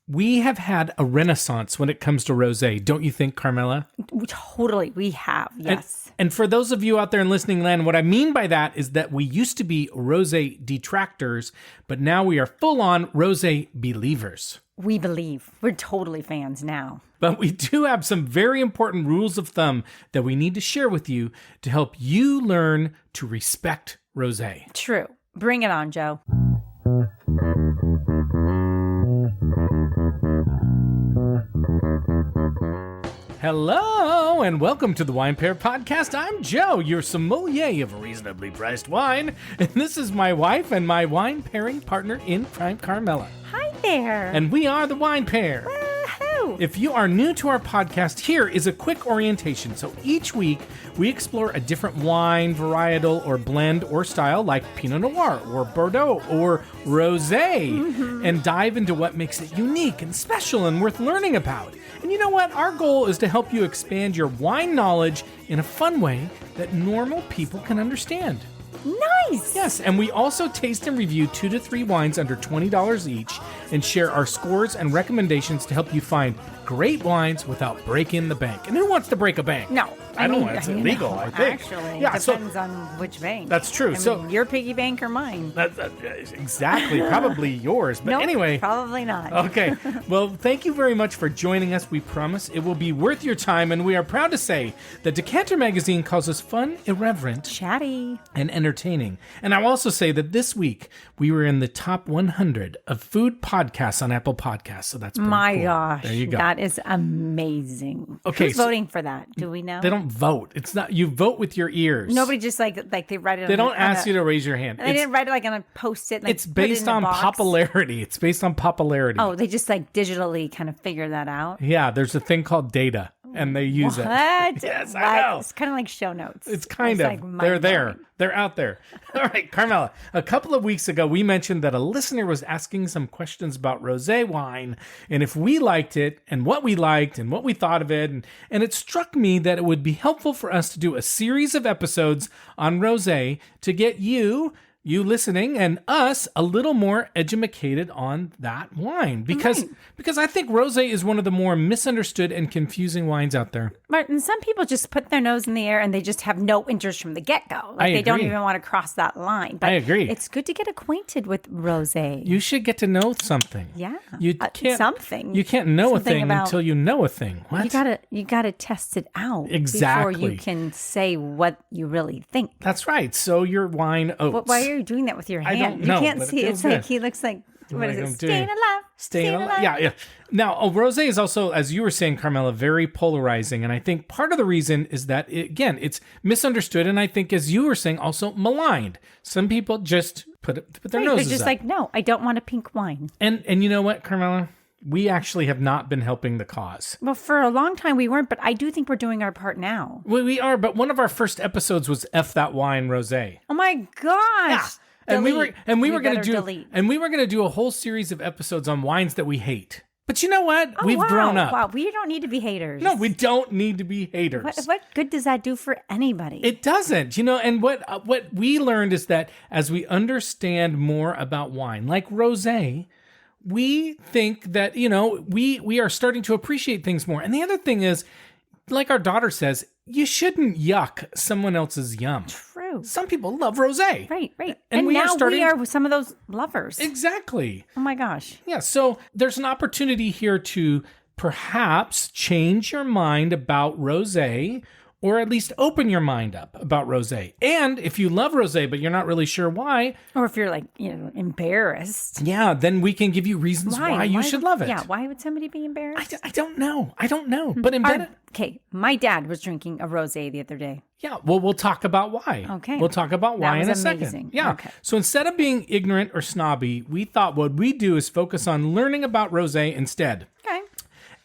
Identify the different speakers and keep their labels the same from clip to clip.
Speaker 1: We have had a renaissance when it comes to rosé, don't you think, Carmela?
Speaker 2: Totally, we have, yes.
Speaker 1: And for those of you out there in listening land, what I mean by that is that we used to be rosé detractors, but now we are full-on rosé believers.
Speaker 2: We believe. We're totally fans now.
Speaker 1: But we do have some very important rules of thumb that we need to share with you to help you learn to respect rosé.
Speaker 2: True. Bring it on, Joe.
Speaker 1: Hello, and welcome to the Wine Pair Podcast. I'm Joe, your sommelier of reasonably priced wine, and this is my wife and my wine pairing partner in crime, Carmela.
Speaker 2: Hi there.
Speaker 1: And we are the Wine Pair.
Speaker 2: Woohoo.
Speaker 1: If you are new to our podcast, here is a quick orientation. So each week, we explore a different wine, varietal, or blend or style like Pinot Noir or Bordeaux or Rosé, and dive into what makes it unique and special and worth learning about. And you know what? Our goal is to help you expand your wine knowledge in a fun way that normal people can understand.
Speaker 2: Nice.
Speaker 1: Yes, and we also taste and review 2 to 3 wines under $20 each and share our scores and recommendations to help you find great wines without breaking the bank. And who wants to break a bank?
Speaker 2: No.
Speaker 1: I don't want it. It's illegal, I think.
Speaker 2: Actually,
Speaker 1: yeah,
Speaker 2: it depends on which bank.
Speaker 1: That's true.
Speaker 2: I mean, your piggy bank or mine?
Speaker 1: Exactly. Probably yours. But anyway.
Speaker 2: Probably not.
Speaker 1: Okay. Well, thank you very much for joining us. We promise it will be worth your time. And we are proud to say that Decanter Magazine calls us fun, irreverent,
Speaker 2: chatty,
Speaker 1: and entertaining. And I'll also say that this week we were in the top 100 of food podcasts on Apple Podcasts. So that's pretty
Speaker 2: My
Speaker 1: cool.
Speaker 2: gosh.
Speaker 1: There you go.
Speaker 2: That is amazing.
Speaker 1: Okay,
Speaker 2: Who's voting for that? Do we know?
Speaker 1: They don't vote. It's not, you vote with your ears.
Speaker 2: Nobody just like they write it.
Speaker 1: They don't ask you to raise your hand.
Speaker 2: They didn't write it like on a post-it. Like,
Speaker 1: It's based on popularity. It's based on popularity.
Speaker 2: Oh, they just like digitally kind of figure that out.
Speaker 1: Yeah, there's a thing called data, and they use it.
Speaker 2: What?
Speaker 1: Yes, I know.
Speaker 2: It's kind of like show notes.
Speaker 1: It's kind of.
Speaker 2: like
Speaker 1: They're there.
Speaker 2: mind-blowing.
Speaker 1: They're out there. All right, Carmela, a couple of weeks ago, we mentioned that a listener was asking some questions about rosé wine and if we liked it and what we liked and what we thought of it. And it struck me that it would be helpful for us to do a series of episodes on rosé to get you listening and us a little more educated on that wine because I think rosé is one of the more misunderstood and confusing wines out there.
Speaker 2: Martin, some people just put their nose in the air and they just have no interest from the get-go. Like
Speaker 1: I
Speaker 2: they don't
Speaker 1: agree.
Speaker 2: even want to cross that line. But
Speaker 1: I agree.
Speaker 2: It's good to get acquainted with rosé.
Speaker 1: You should get to know something.
Speaker 2: Yeah.
Speaker 1: You can't
Speaker 2: something.
Speaker 1: You can't know
Speaker 2: Something
Speaker 1: a thing
Speaker 2: about-
Speaker 1: until you know a thing. What?
Speaker 2: You gotta test it out
Speaker 1: Exactly.
Speaker 2: before you can say what you really think.
Speaker 1: That's right. So your wine oats.
Speaker 2: Why are you doing that with your hand?
Speaker 1: I don't know,
Speaker 2: You can't
Speaker 1: but it
Speaker 2: see.
Speaker 1: feels
Speaker 2: It's like
Speaker 1: good.
Speaker 2: he looks like what is
Speaker 1: Like
Speaker 2: it?
Speaker 1: I'm
Speaker 2: Staying
Speaker 1: doing-
Speaker 2: alive.
Speaker 1: Staying alive. Yeah. Now, rosé is also, as you were saying, Carmela, very polarizing. And I think part of the reason is that, it's misunderstood. And I think, as you were saying, also maligned. Some people just put their
Speaker 2: Right,
Speaker 1: noses
Speaker 2: they're just
Speaker 1: up.
Speaker 2: like, no, I don't want a pink wine.
Speaker 1: And you know what, Carmela? We actually have not been helping the cause.
Speaker 2: Well, for a long time we weren't, but I do think we're doing our part now.
Speaker 1: We are, but one of our first episodes was F That Wine Rosé.
Speaker 2: Oh my gosh.
Speaker 1: And we
Speaker 2: Delete.
Speaker 1: were going
Speaker 2: better
Speaker 1: to
Speaker 2: delete.
Speaker 1: do a whole series of episodes on wines that we hate. But you know what?
Speaker 2: Oh,
Speaker 1: We've
Speaker 2: wow.
Speaker 1: grown up.
Speaker 2: Wow, we don't need to be haters.
Speaker 1: No, we don't need to be haters.
Speaker 2: What good does that do for anybody?
Speaker 1: It doesn't, and what we learned is that as we understand more about wine, like rosé, we think that, we are starting to appreciate things more. And the other thing is, like our daughter says, you shouldn't yuck someone else's yum.
Speaker 2: True.
Speaker 1: Some people love rosé.
Speaker 2: Right.
Speaker 1: And we
Speaker 2: now
Speaker 1: we
Speaker 2: are some of those lovers.
Speaker 1: Exactly.
Speaker 2: Oh my gosh.
Speaker 1: Yeah, so there's an opportunity here to perhaps change your mind about rosé, or at least open your mind up about rosé. And if you love rosé, but you're not really sure why,
Speaker 2: Or if you're like, embarrassed.
Speaker 1: yeah, then we can give you reasons why you should love it.
Speaker 2: Yeah, why would somebody be embarrassed?
Speaker 1: I don't know. But embedded.
Speaker 2: Okay, my dad was drinking a rosé the other day.
Speaker 1: Yeah, well, we'll talk about why.
Speaker 2: Okay.
Speaker 1: We'll talk about why
Speaker 2: That
Speaker 1: in a
Speaker 2: was amazing.
Speaker 1: second. Yeah.
Speaker 2: Okay.
Speaker 1: So instead of being ignorant or snobby, we thought what we do is focus on learning about rosé instead.
Speaker 2: Okay.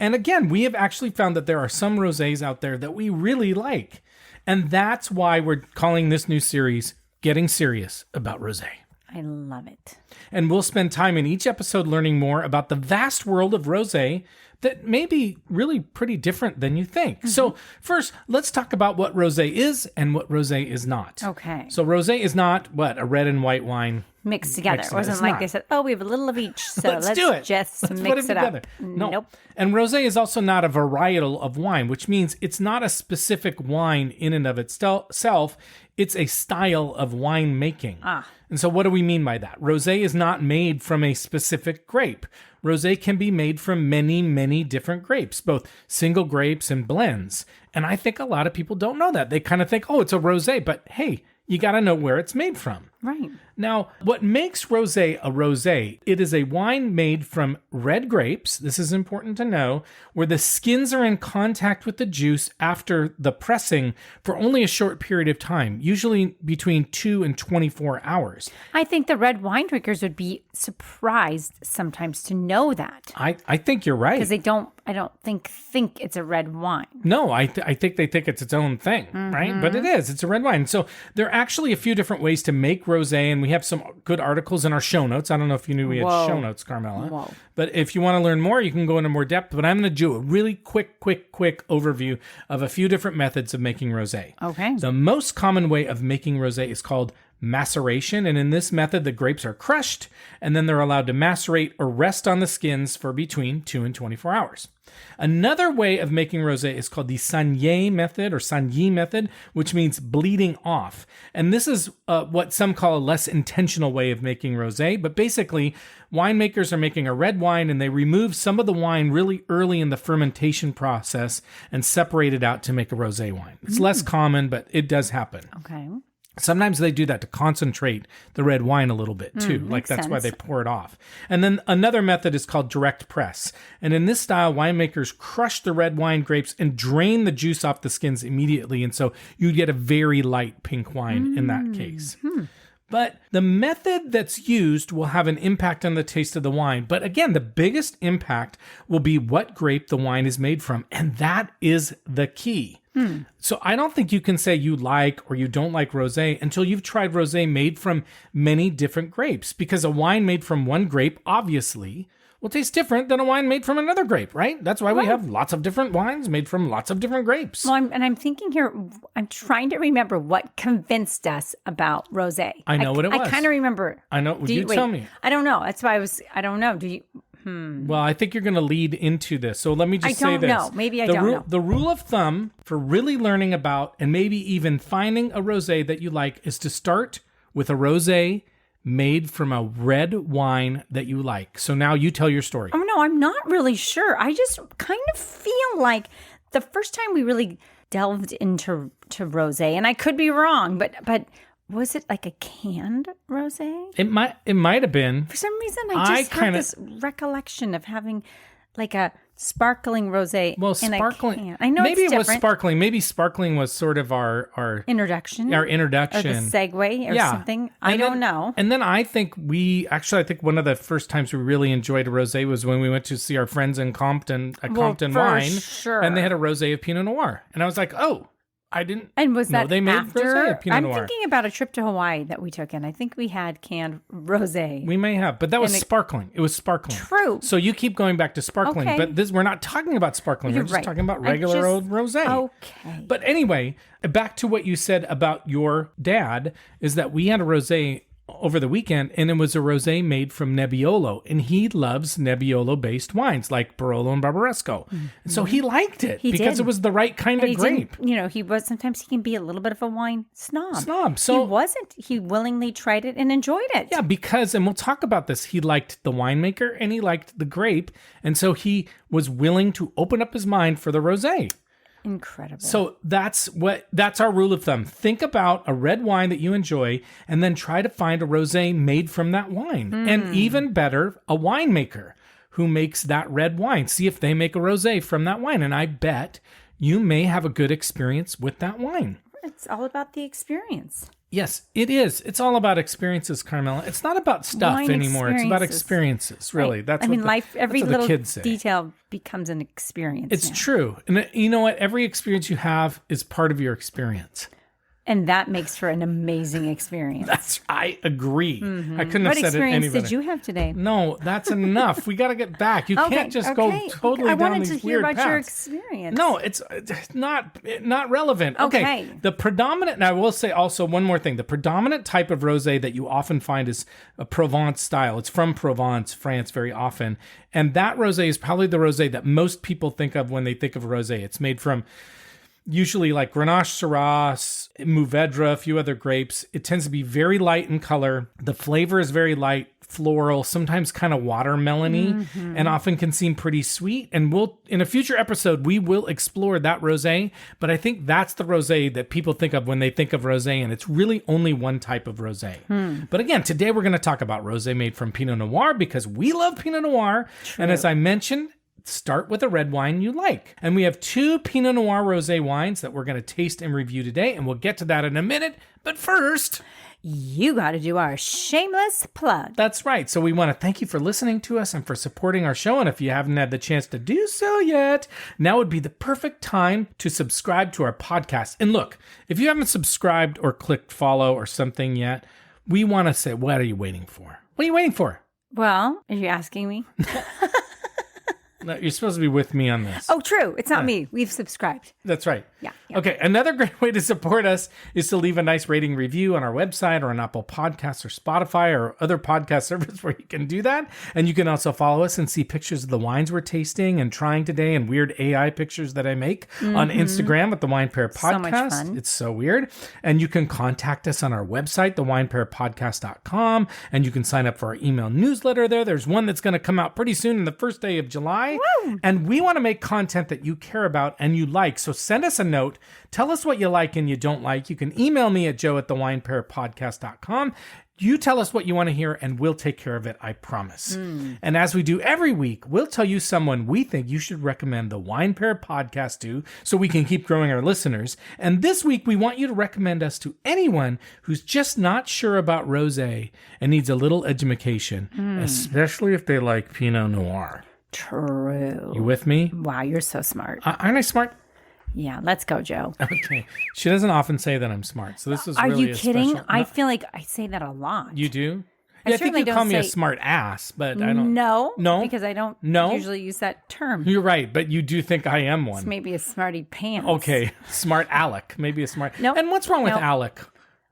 Speaker 1: And again, we have actually found that there are some rosés out there that we really like. And that's why we're calling this new series Getting Serious About Rosé.
Speaker 2: I love it.
Speaker 1: And we'll spend time in each episode learning more about the vast world of rosé that may be really pretty different than you think. So first, let's talk about what rosé is and what rosé is not.
Speaker 2: Okay.
Speaker 1: So rosé is not, a red and white wine?
Speaker 2: mixed together.
Speaker 1: Mixed
Speaker 2: It wasn't
Speaker 1: together.
Speaker 2: like
Speaker 1: It's
Speaker 2: they
Speaker 1: not.
Speaker 2: said, oh, we have a little of each, so let's
Speaker 1: do it.
Speaker 2: just
Speaker 1: Let's put
Speaker 2: mix it
Speaker 1: together.
Speaker 2: up.
Speaker 1: No.
Speaker 2: Nope.
Speaker 1: And rosé is also not a varietal of wine, which means it's not a specific wine in and of itself. It's a style of wine making. And so what do we mean by that? Rosé is not made from a specific grape. Rosé can be made from many, many different grapes, both single grapes and blends. And I think a lot of people don't know that. They kind of think, oh, it's a rosé, but hey, you got to know where it's made from.
Speaker 2: Right.
Speaker 1: Now, what makes rosé a rosé? It is a wine made from red grapes. This is important to know, where the skins are in contact with the juice after the pressing for only a short period of time, usually between 2 and 24 hours.
Speaker 2: I think the red wine drinkers would be surprised sometimes to know that.
Speaker 1: I think you're right.
Speaker 2: Because I don't think it's a red wine.
Speaker 1: No, I think they think it's its own thing, right? But it is. It's a red wine. So there are actually a few different ways to make rosé, and we have some good articles in our show notes. I don't know if you knew we had show notes, Carmela.
Speaker 2: Whoa.
Speaker 1: But if you want to learn more, you can go into more depth. But I'm going to do a really quick overview of a few different methods of making rosé.
Speaker 2: Okay.
Speaker 1: The most common way of making rosé is called maceration. And in this method, the grapes are crushed, and then they're allowed to macerate or rest on the skins for between 2 and 24 hours. Another way of making rosé is called the saignée method or saigné method, which means bleeding off. And this is what some call a less intentional way of making rosé. But basically, winemakers are making a red wine and they remove some of the wine really early in the fermentation process and separate it out to make a rosé wine. It's less common, but it does happen.
Speaker 2: Okay.
Speaker 1: Sometimes they do that to concentrate the red wine a little bit too. Like that's why they pour it off. And then another method is called direct press. And in this style, winemakers crush the red wine grapes and drain the juice off the skins immediately. And so you get a very light pink wine in that case. But the method that's used will have an impact on the taste of the wine. But again, the biggest impact will be what grape the wine is made from. And that is the key. So I don't think you can say you like or you don't like rosé until you've tried rosé made from many different grapes, because a wine made from one grape obviously will taste different than a wine made from another grape, right? That's why we have lots of different wines made from lots of different grapes.
Speaker 2: Well, I'm thinking here, I'm trying to remember what convinced us about rosé.
Speaker 1: I know what it was.
Speaker 2: I kind of remember.
Speaker 1: I know. Would you tell me?
Speaker 2: I don't know. That's why I don't know. Do you?
Speaker 1: Well, I think you're going to lead into this. So let me just say this.
Speaker 2: I don't know. Maybe I don't know.
Speaker 1: The rule of thumb for really learning about and maybe even finding a rosé that you like is to start with a rosé made from a red wine that you like. So now you tell your story.
Speaker 2: Oh, no, I'm not really sure. I just kind of feel like the first time we really delved into rosé, and I could be wrong, but was it like a canned rosé?
Speaker 1: It might have been.
Speaker 2: For some reason, I just had this recollection of having like a sparkling rosé.
Speaker 1: Well,
Speaker 2: in
Speaker 1: sparkling.
Speaker 2: A can. I know
Speaker 1: maybe
Speaker 2: it's
Speaker 1: it was
Speaker 2: different.
Speaker 1: sparkling. Maybe sparkling was sort of our
Speaker 2: introduction.
Speaker 1: Our
Speaker 2: Or
Speaker 1: introduction.
Speaker 2: the segue or something. I don't know.
Speaker 1: And then I think one of the first times we really enjoyed a rosé was when we went to see our friends in Compton at Compton
Speaker 2: for
Speaker 1: Wine.
Speaker 2: sure.
Speaker 1: And they had a rosé of Pinot Noir. And I was like, oh, I didn't
Speaker 2: And was
Speaker 1: know
Speaker 2: that
Speaker 1: they made
Speaker 2: after?
Speaker 1: rosé of Pinot
Speaker 2: I'm
Speaker 1: Noir.
Speaker 2: thinking about a trip to Hawaii that we took, and I think we had canned rosé.
Speaker 1: We may have, but that was sparkling. It was sparkling.
Speaker 2: True.
Speaker 1: So you keep going back to sparkling,
Speaker 2: Okay.
Speaker 1: but we're not talking about sparkling.
Speaker 2: You're
Speaker 1: we're just
Speaker 2: right.
Speaker 1: talking about
Speaker 2: I
Speaker 1: regular
Speaker 2: just-
Speaker 1: old rosé.
Speaker 2: Okay.
Speaker 1: But anyway, back to what you said about your dad is that we had a rosé over the weekend, and it was a rosé made from Nebbiolo, and he loves Nebbiolo-based wines like Barolo and Barbaresco. And so he liked it because
Speaker 2: did.
Speaker 1: it was the right kind
Speaker 2: And
Speaker 1: of grape.
Speaker 2: Sometimes he can be a little bit of a wine snob.
Speaker 1: So
Speaker 2: He willingly tried it and enjoyed it.
Speaker 1: yeah, because, and we'll talk about this, he liked the winemaker and he liked the grape, and so he was willing to open up his mind for the rosé.
Speaker 2: Incredible.
Speaker 1: So that's our rule of thumb. Think about a red wine that you enjoy and then try to find a rosé made from that wine. And even better, a winemaker who makes that red wine. See if they make a rosé from that wine. And I bet you may have a good experience with that wine.
Speaker 2: It's all about the experience.
Speaker 1: Yes, it is. It's all about experiences, Carmela. It's not about stuff
Speaker 2: Wine
Speaker 1: anymore. It's about
Speaker 2: experiences.
Speaker 1: experiences, really.
Speaker 2: Right.
Speaker 1: That's
Speaker 2: life, every
Speaker 1: that's what
Speaker 2: little
Speaker 1: the kids say.
Speaker 2: detail becomes an experience.
Speaker 1: It's
Speaker 2: now.
Speaker 1: true. And you know what? Every experience you have is part of your experience.
Speaker 2: And that makes for an amazing experience.
Speaker 1: I agree. I couldn't
Speaker 2: What
Speaker 1: have said it any
Speaker 2: experience
Speaker 1: better.
Speaker 2: did you have today?
Speaker 1: No, that's enough. We got to get back. You can't just go totally
Speaker 2: I
Speaker 1: down
Speaker 2: wanted
Speaker 1: these
Speaker 2: to hear
Speaker 1: weird
Speaker 2: about your
Speaker 1: paths.
Speaker 2: experience.
Speaker 1: No, it's not relevant.
Speaker 2: Okay.
Speaker 1: The predominant, and I will say also one more thing. The predominant type of rosé that you often find is a Provence style. It's from Provence, France, very often. And that rosé is probably the rosé that most people think of when they think of rosé. It's made from usually like Grenache, Syrah, Mourvedre, a few other grapes. It tends to be very light in color. The flavor is very light, floral, sometimes kind of watermelony, and often can seem pretty sweet. And in a future episode, we will explore that rosé. But I think that's the rosé that people think of when they think of rosé, and it's really only one type of rosé. But again, today we're going to talk about rosé made from Pinot Noir because we love Pinot Noir.
Speaker 2: True.
Speaker 1: And as I mentioned, start with a red wine you like. And we have 2 Pinot Noir rosé wines that we're going to taste and review today, and we'll get to that in a minute. But first,
Speaker 2: you got to do our shameless plug.
Speaker 1: that's right. So we want to thank you for listening to us and for supporting our show. And if you haven't had the chance to do so yet, now would be the perfect time to subscribe to our podcast. And look, if you haven't subscribed or clicked follow or something yet, we want to say, what are you waiting for? What are you waiting for?
Speaker 2: Well, are you asking me?
Speaker 1: No, you're supposed to be with me on this.
Speaker 2: Oh, true. It's not me. We've subscribed.
Speaker 1: That's right.
Speaker 2: Yeah.
Speaker 1: Okay. Another great way to support us is to leave a nice rating review on our website or on Apple Podcasts or Spotify or other podcast service where you can do that. And you can also follow us and see pictures of the wines we're tasting and trying today and weird AI pictures that I make on Instagram at the Wine Pair Podcast.
Speaker 2: So much fun.
Speaker 1: It's so weird. And you can contact us on our website, thewinepairpodcast.com, and you can sign up for our email newsletter there. There's one that's going to come out pretty soon in the first day of July.
Speaker 2: Woo!
Speaker 1: And we want to make content that you care about and you like. So send us a note. Tell us what you like and you don't like. You can email me at joe@thewinepairpodcast.com. You tell us what you want to hear and we'll take care of it, I promise. And as we do every week, we'll tell you someone we think you should recommend the Wine Pair podcast to so we can keep growing our listeners. And this week, we want you to recommend us to anyone who's just not sure about rosé and needs a little education, especially if they like Pinot Noir.
Speaker 2: True.
Speaker 1: You with me?
Speaker 2: Wow, you're so smart.
Speaker 1: Aren't I smart?
Speaker 2: Yeah, let's go, Joe.
Speaker 1: Okay. She doesn't often say that I'm smart, so this is
Speaker 2: Are
Speaker 1: really
Speaker 2: you
Speaker 1: a
Speaker 2: kidding?
Speaker 1: special-
Speaker 2: I
Speaker 1: No,
Speaker 2: feel like I say that a lot.
Speaker 1: you do?
Speaker 2: I
Speaker 1: Yeah, I think
Speaker 2: certainly
Speaker 1: you call
Speaker 2: don't
Speaker 1: me a
Speaker 2: say-
Speaker 1: smart ass, but I don't.
Speaker 2: No.
Speaker 1: No?
Speaker 2: Because I don't
Speaker 1: No?
Speaker 2: usually use that term.
Speaker 1: You're right, but you do think I am one.
Speaker 2: It's maybe a smarty pants.
Speaker 1: Okay, smart Alec. Maybe a smart.
Speaker 2: Nope.
Speaker 1: And what's wrong with
Speaker 2: Nope.
Speaker 1: Alec?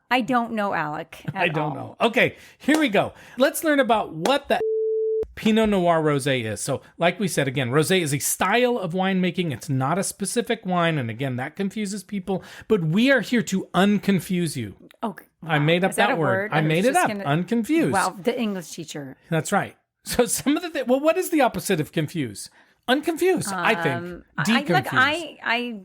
Speaker 2: I don't know, Alec.
Speaker 1: I don't know. Okay, here we go. Let's learn about what the Pinot Noir Rosé is. So, like we said, again, rosé is a style of winemaking. It's not a specific wine. And again, that confuses people. But we are here to unconfuse you.
Speaker 2: Okay.
Speaker 1: I made up
Speaker 2: Is that
Speaker 1: that
Speaker 2: a
Speaker 1: word.
Speaker 2: word?
Speaker 1: I
Speaker 2: I was
Speaker 1: made it
Speaker 2: just
Speaker 1: up.
Speaker 2: gonna-
Speaker 1: Unconfused.
Speaker 2: Wow, the English teacher.
Speaker 1: That's right. So some of the well, what is the opposite of confused? Unconfused, I think. Deconfused.
Speaker 2: I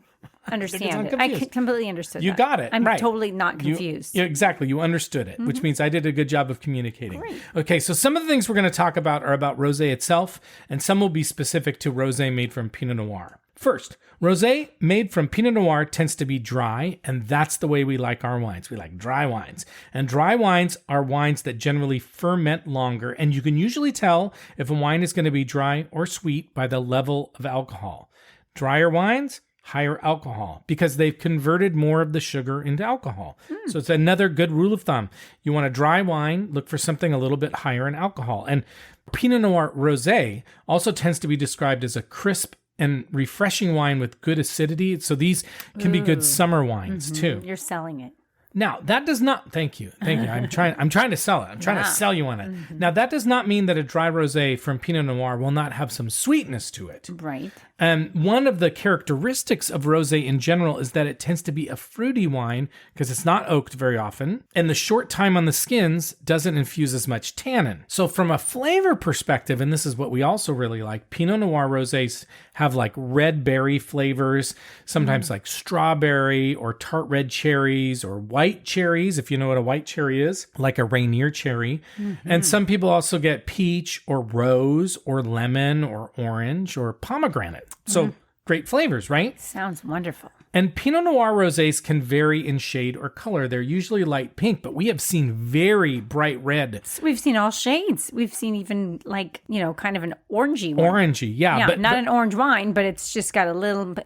Speaker 2: understand it. I
Speaker 1: unconfused.
Speaker 2: completely understood
Speaker 1: You
Speaker 2: that.
Speaker 1: got it,
Speaker 2: I'm
Speaker 1: right.
Speaker 2: totally not
Speaker 1: You-
Speaker 2: confused.
Speaker 1: yeah, exactly. You understood it, which means I did a good job of communicating.
Speaker 2: Great.
Speaker 1: Okay, so some of the things we're going to talk about are about rosé itself, and some will be specific to rosé made from Pinot Noir. First, rosé made from Pinot Noir tends to be dry, and that's the way we like our wines. We like dry wines. And dry wines are wines that generally ferment longer, and you can usually tell if a wine is going to be dry or sweet by the level of alcohol. Drier wines, higher alcohol, because they've converted more of the sugar into alcohol. So it's another good rule of thumb. You want a dry wine, look for something a little bit higher in alcohol. And Pinot Noir Rosé also tends to be described as a crisp and refreshing wine with good acidity. So these can be good summer wines too.
Speaker 2: You're selling it.
Speaker 1: Now, that does not, thank you. I'm trying to sell it. I'm trying to sell you on it. Now, that does not mean that a dry rosé from Pinot Noir will not have some sweetness to it.
Speaker 2: Right.
Speaker 1: And one of the characteristics of rosé in general is that it tends to be a fruity wine because it's not oaked very often. And the short time on the skins doesn't infuse as much tannin. So from a flavor perspective, and this is what we also really like, Pinot Noir rosés have like red berry flavors, sometimes like strawberry or tart red cherries or white cherries, if you know what a white cherry is, like a Rainier cherry. And some people also get peach or rose or lemon or orange or pomegranate. So great flavors, right?
Speaker 2: Sounds wonderful.
Speaker 1: And Pinot Noir rosés can vary in shade or color. They're usually light pink, but we have seen very bright red.
Speaker 2: We've seen all shades. We've seen even kind of an orangey one.
Speaker 1: Orangey, yeah.
Speaker 2: Yeah, not an orange wine, but it's just got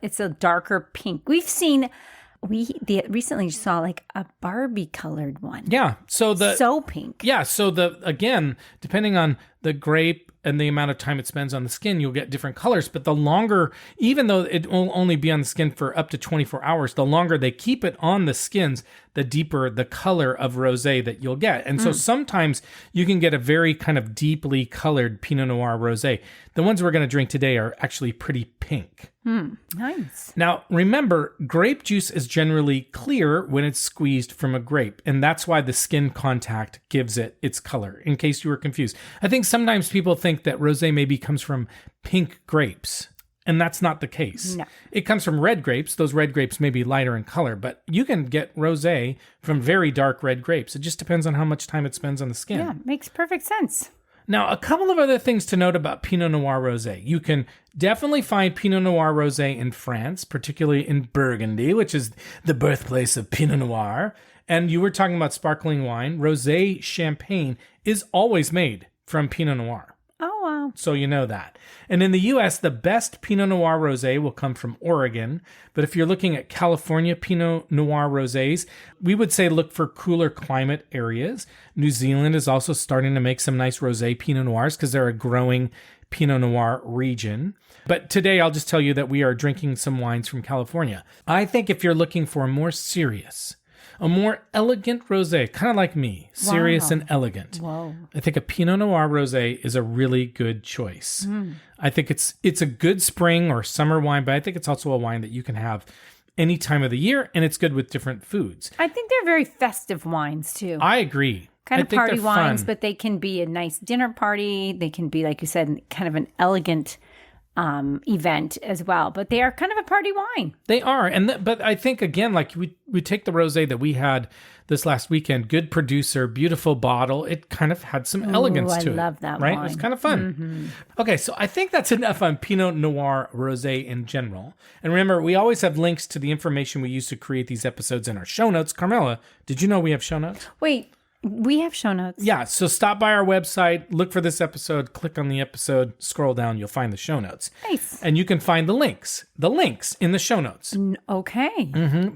Speaker 2: it's a darker pink. We've seen we recently saw like a Barbie colored one.
Speaker 1: Yeah. So
Speaker 2: Pink.
Speaker 1: Yeah. So again, depending on the grape and the amount of time it spends on the skin, you'll get different colors. But the longer, even though it will only be on the skin for up to 24 hours, the longer they keep it on the skins, the deeper the color of rosé that you'll get. And so sometimes you can get a very kind of deeply colored Pinot Noir rosé. The ones we're going to drink today are actually pretty pink.
Speaker 2: Nice.
Speaker 1: Now, remember, grape juice is generally clear when it's squeezed from a grape, and that's why the skin contact gives it its color, in case you were confused. I think sometimes people think that rosé maybe comes from pink grapes, and that's not the case.
Speaker 2: No.
Speaker 1: It comes from red grapes. Those red grapes may be lighter in color, but you can get rosé from very dark red grapes. It just depends on how much time it spends on the skin.
Speaker 2: Yeah, makes perfect sense.
Speaker 1: Now, a couple of other things to note about Pinot Noir Rosé. You can definitely find Pinot Noir Rosé in France, particularly in Burgundy, which is the birthplace of Pinot Noir. And you were talking about sparkling wine. Rosé champagne is always made from Pinot Noir.
Speaker 2: Oh, wow.
Speaker 1: So you know that. And in the U.S., the best Pinot Noir Rosé will come from Oregon. But if you're looking at California Pinot Noir Rosés, we would say look for cooler climate areas. New Zealand is also starting to make some nice Rosé Pinot Noirs because they're a growing Pinot Noir region. But today I'll just tell you that we are drinking some wines from California. I think if you're looking for a more serious, a more elegant rosé, kind of like me, serious and elegant.
Speaker 2: Whoa.
Speaker 1: I think a Pinot Noir rosé is a really good choice. I think it's a good spring or summer wine, but I think it's also a wine that you can have any time of the year, and it's good with different foods.
Speaker 2: I think they're very festive wines too.
Speaker 1: I agree.
Speaker 2: Kind of
Speaker 1: I think
Speaker 2: party
Speaker 1: they're
Speaker 2: wines,
Speaker 1: fun.
Speaker 2: but they can be a nice dinner party. They can be, like you said, kind of an elegant event as well. But they are kind of a party wine.
Speaker 1: They are, but I think again, like we take the rosé that we had this last weekend, good producer, beautiful bottle. It kind of had some elegance to it.
Speaker 2: I love that
Speaker 1: right?
Speaker 2: wine.
Speaker 1: It was kind of fun. Okay, so I think that's enough on Pinot Noir Rosé in general. And remember, we always have links to the information we use to create these episodes in our show notes. Carmela, did you know we have show notes?
Speaker 2: Wait, we have show notes.
Speaker 1: Yeah, so stop by our website, look for this episode, click on the episode, scroll down, you'll find the show notes.
Speaker 2: Nice.
Speaker 1: And you can find the links in the show notes.
Speaker 2: Okay.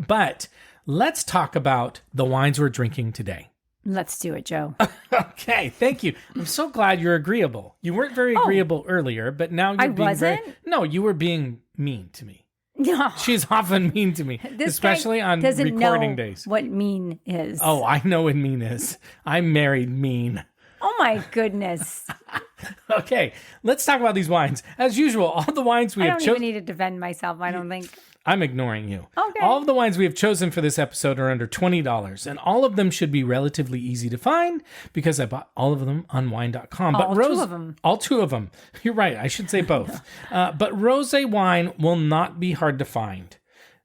Speaker 1: But let's talk about the wines we're drinking today.
Speaker 2: Let's do it, Joe.
Speaker 1: Okay, thank you. I'm so glad you're agreeable. You weren't very agreeable earlier, but now you're
Speaker 2: I
Speaker 1: being
Speaker 2: wasn't?
Speaker 1: No, you were being mean to me.
Speaker 2: No.
Speaker 1: She's often mean to me,
Speaker 2: This
Speaker 1: especially
Speaker 2: guy
Speaker 1: on
Speaker 2: doesn't
Speaker 1: recording
Speaker 2: know
Speaker 1: days.
Speaker 2: what mean is.
Speaker 1: Oh, I know what mean is. I married mean.
Speaker 2: Oh my goodness.
Speaker 1: Okay, let's talk about these wines. As usual, all the wines we
Speaker 2: I
Speaker 1: have
Speaker 2: don't
Speaker 1: chosen.
Speaker 2: even need to defend myself, I don't think.
Speaker 1: I'm ignoring you.
Speaker 2: Okay.
Speaker 1: All of the wines we have chosen for this episode are under $20, and all of them should be relatively easy to find because I bought all of them on wine.com.
Speaker 2: All two of them.
Speaker 1: All two of them. You're right. I should say both. But rosé wine will not be hard to find.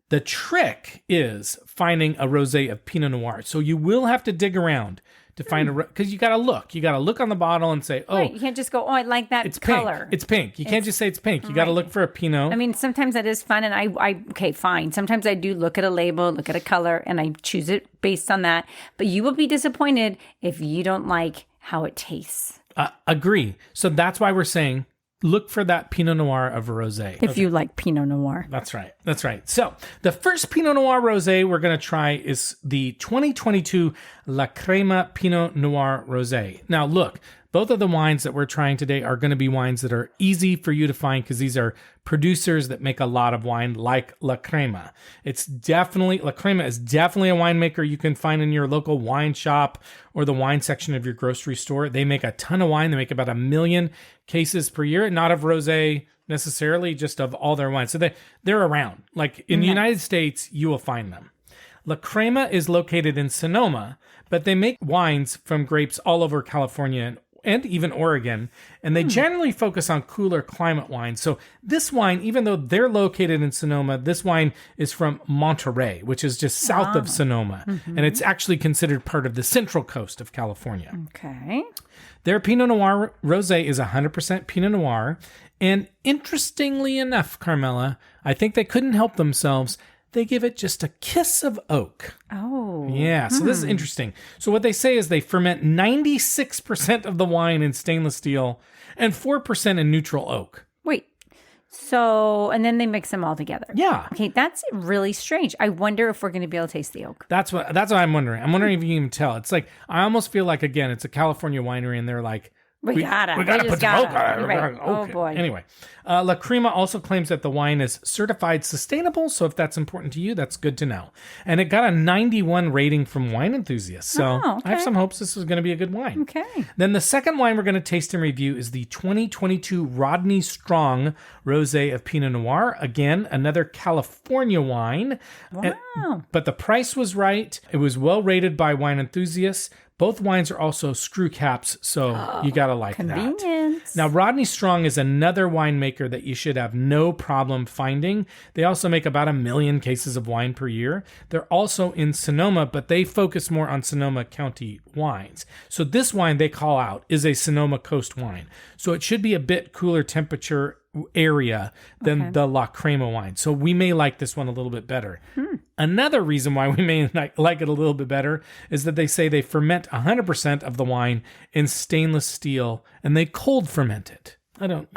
Speaker 1: The trick is finding a rosé of Pinot Noir. So you will have to dig around to find because you got to look. You got to look on the bottle and say, oh,
Speaker 2: Right, you can't just go, oh, I like that
Speaker 1: it's
Speaker 2: color.
Speaker 1: pink. It's pink. You can't just say it's pink. You got to look for a Pinot.
Speaker 2: I mean, sometimes that is fun, and I okay, fine. Sometimes I do look at a label, look at a color, and I choose it based on that. But you will be disappointed if you don't like how it tastes.
Speaker 1: Agree. So that's why we're saying look for that Pinot Noir of rosé.
Speaker 2: If you like Pinot Noir.
Speaker 1: That's right. That's right. So the first Pinot Noir Rosé we're going to try is the 2022 La Crema Pinot Noir Rosé. Now, look, both of the wines that we're trying today are going to be wines that are easy for you to find because these are producers that make a lot of wine like La Crema. La Crema is definitely a winemaker you can find in your local wine shop or the wine section of your grocery store. They make a ton of wine. They make about 1 million cases per year, not of rosé necessarily, just of all their wines. So they're around. Like in the United States, you will find them. La Crema is located in Sonoma, but they make wines from grapes all over California and even Oregon, and they generally focus on cooler climate wines. So this wine, even though they're located in Sonoma, this wine is from Monterey, which is just south of Sonoma, and it's actually considered part of the central coast of California.
Speaker 2: Okay.
Speaker 1: Their Pinot Noir Rosé is 100% Pinot Noir, and interestingly enough, Carmela, I think they couldn't help themselves. They give it just a kiss of oak.
Speaker 2: Oh.
Speaker 1: Yeah, so this is interesting. So what they say is they ferment 96% of the wine in stainless steel and 4% in neutral oak.
Speaker 2: Wait. So, and then they mix them all together.
Speaker 1: Yeah.
Speaker 2: Okay, that's really strange. I wonder if we're going to be able to taste the oak.
Speaker 1: That's what I'm wondering. I'm wondering if you can even tell. It's like, I almost feel like, again, it's a California winery and they're like,
Speaker 2: We gotta
Speaker 1: put some oak on it.
Speaker 2: Right. Oh,
Speaker 1: Okay.
Speaker 2: boy.
Speaker 1: Anyway, La Crema also claims that the wine is certified sustainable. So if that's important to you, that's good to know. And it got a 91 rating from wine enthusiasts. So
Speaker 2: Oh, okay.
Speaker 1: I have some hopes this is going to be a good wine.
Speaker 2: Okay.
Speaker 1: Then the second wine we're going to taste and review is the 2022 Rodney Strong Rosé of Pinot Noir. Again, another California wine.
Speaker 2: Wow.
Speaker 1: But the price was right. It was well rated by wine enthusiasts. Both wines are also screw caps, so you got to like that.
Speaker 2: Convenience.
Speaker 1: Now, Rodney Strong is another winemaker that you should have no problem finding. They also make about 1 million cases of wine per year. They're also in Sonoma, but they focus more on Sonoma County wines. So this wine they call out is a Sonoma Coast wine. So it should be a bit cooler temperature area than the La Crema wine. So we may like this one a little bit better. Another reason why we may like it a little bit better is that they say they ferment 100% of the wine in stainless steel and they cold ferment it. I don't,